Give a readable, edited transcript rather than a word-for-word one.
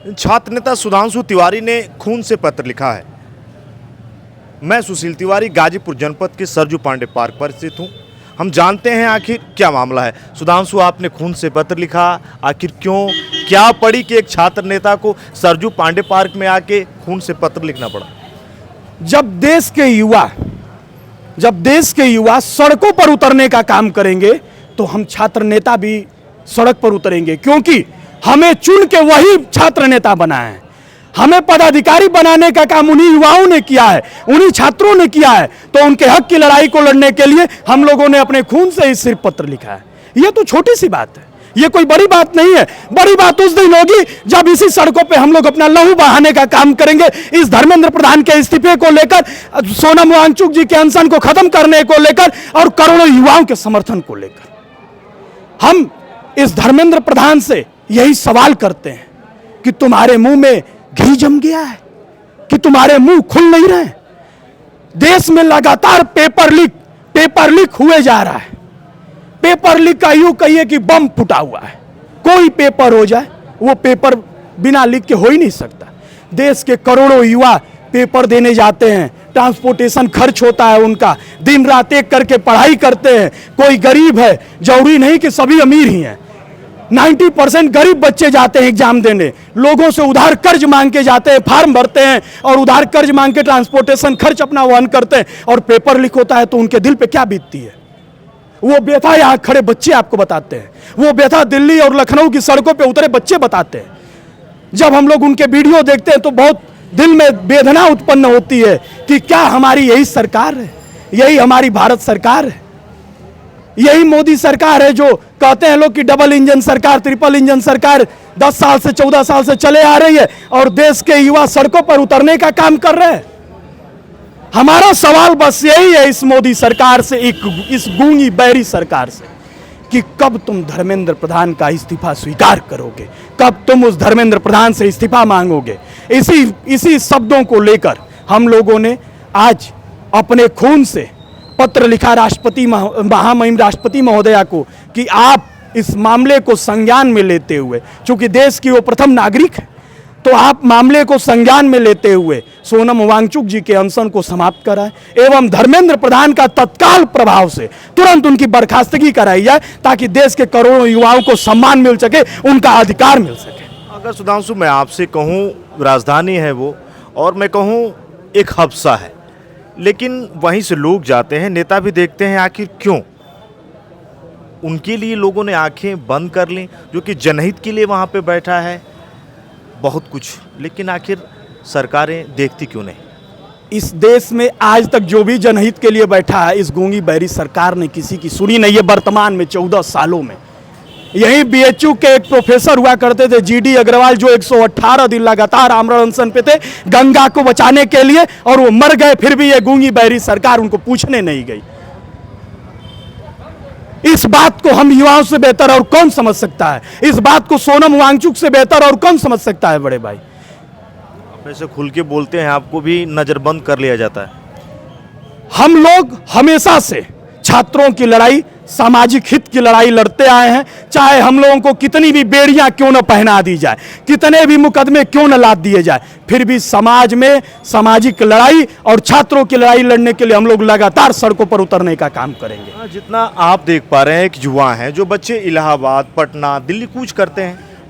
छात्र नेता सुधांशु तिवारी ने खून से पत्र लिखा है। मैं सुशील तिवारी गाजीपुर जनपद के सरजू पांडे पार्क पर स्थित हूं। हम जानते हैं आखिर क्या मामला है। सुधांशु, आपने खून से पत्र लिखा, आखिर क्यों, क्या पड़ी कि एक छात्र नेता को सरजू पांडे पार्क में आके खून से पत्र लिखना पड़ा? जब देश के युवा सड़कों पर उतरने का काम करेंगे तो हम छात्र नेता भी सड़क पर उतरेंगे, क्योंकि हमें चुन के वही छात्र नेता बनाए हैं। हमें पदाधिकारी बनाने का काम उन्हीं युवाओं ने किया है, उन्हीं छात्रों ने किया है। तो उनके हक की लड़ाई को लड़ने के लिए हम लोगों ने अपने खून से ही सिर्फ पत्र लिखा है। यह तो छोटी सी बात है, ये कोई बड़ी बात नहीं है। बड़ी बात उस दिन होगी जब इसी सड़कों पे हम लोग अपना लहू बहाने का काम करेंगे। इस धर्मेंद्र प्रधान के इस्तीफे को लेकर, सोनम वांगचुक जी के अनशन को खत्म करने को लेकर और करोड़ों युवाओं के समर्थन को लेकर हम इस धर्मेंद्र प्रधान से यही सवाल करते हैं कि तुम्हारे मुंह में घी जम गया है कि तुम्हारे मुंह खुल नहीं रहे। देश में लगातार पेपर लीक हुए जा रहा है। पेपर लीक का यूं कहिए कि बम फूटा हुआ है। कोई पेपर हो जाए, वो पेपर बिना लीक के हो ही नहीं सकता। देश के करोड़ों युवा पेपर देने जाते हैं, ट्रांसपोर्टेशन खर्च होता है उनका, दिन रात एक करके पढ़ाई करते हैं। कोई गरीब है, जरूरी नहीं कि सभी अमीर ही हैं। 90% गरीब बच्चे जाते हैं एग्जाम देने, लोगों से उधार कर्ज मांग के जाते हैं, फॉर्म भरते हैं और उधार कर्ज मांग के ट्रांसपोर्टेशन खर्च अपना वहन करते हैं, और पेपर लीक होता है तो उनके दिल पे क्या बीतती है। वो व्यथा यहाँ खड़े बच्चे आपको बताते हैं, वो व्यथा दिल्ली और लखनऊ की सड़कों पे उतरे बच्चे बताते हैं। जब हम लोग उनके वीडियो देखते हैं तो बहुत दिल में वेदना उत्पन्न होती है कि क्या हमारी यही सरकार है, यही हमारी भारत सरकार है, यही मोदी सरकार है जो कहते हैं लोग कि डबल इंजन सरकार, ट्रिपल इंजन सरकार 10 साल से 14 साल से चले आ रही है और देश के युवा सड़कों पर उतरने का काम कर रहे हैं। हमारा सवाल बस यही है इस मोदी सरकार से, इस गूंगी बहरी सरकार से, कि कब तुम धर्मेंद्र प्रधान का इस्तीफा स्वीकार करोगे, कब तुम उस धर्मेंद्र प्रधान से इस्तीफा मांगोगे। इसी शब्दों को लेकर हम लोगों ने आज अपने खून से पत्र लिखा राष्ट्रपति महामहिम राष्ट्रपति महोदया को कि आप इस मामले को संज्ञान में लेते हुए, चूंकि देश की वो प्रथम नागरिक है, तो आप मामले को संज्ञान में लेते हुए सोनम वांगचुक जी के अनशन को समाप्त कराएं एवं धर्मेंद्र प्रधान का तत्काल प्रभाव से तुरंत उनकी बर्खास्तगी कराई जाए, ताकि देश के करोड़ों युवाओं को सम्मान मिल सके, उनका अधिकार मिल सके। अगर सुधांशु मैं आपसे कहूँ राजधानी है वो, और मैं कहूँ एक हफ्सा है, लेकिन वहीं से लोग जाते हैं, नेता भी देखते हैं, आखिर क्यों? उनके लिए लोगों ने आंखें बंद कर लीं, जो कि जनहित के लिए वहाँ पे बैठा है, बहुत कुछ, लेकिन आखिर सरकारें देखती क्यों नहीं? इस देश में आज तक जो भी जनहित के लिए बैठा है, इस गूंगी बहरी सरकार ने किसी की सुनी नहीं है। वर्तमान में 14 सालों में यही बीएचयू के एक प्रोफेसर हुआ करते थे, जीडी अग्रवाल, जो 118 दिन लगातार आमरण अनशन पे थे गंगा को बचाने के लिए, और वो मर गए, फिर भी ये गूंगी बहरी सरकार उनको पूछने नहीं गई। इस बात को हम युवाओं से बेहतर और कौन समझ सकता है? इस बात को सोनम वांगचुक से बेहतर और कौन समझ सकता है? बड़े भाई, आप ऐसे खुल के बोलते हैं, आपको भी नजरबंद कर लिया जाता है। हम लोग हमेशा से छात्रों की लड़ाई, सामाजिक हित की लड़ाई लड़ते आए हैं। चाहे हम लोगों को कितनी भी बेड़ियां क्यों न पहना दी जाए, कितने भी मुकदमे क्यों न लाद दिए जाए, फिर भी समाज में सामाजिक लड़ाई और छात्रों की लड़ाई लड़ने के लिए हम लोग लगातार सड़कों पर उतरने का काम करेंगे। जितना आप देख पा रहे हैं, एक युवा हैं, जो बच्चे इलाहाबाद, पटना, दिल्ली कूच करते हैं,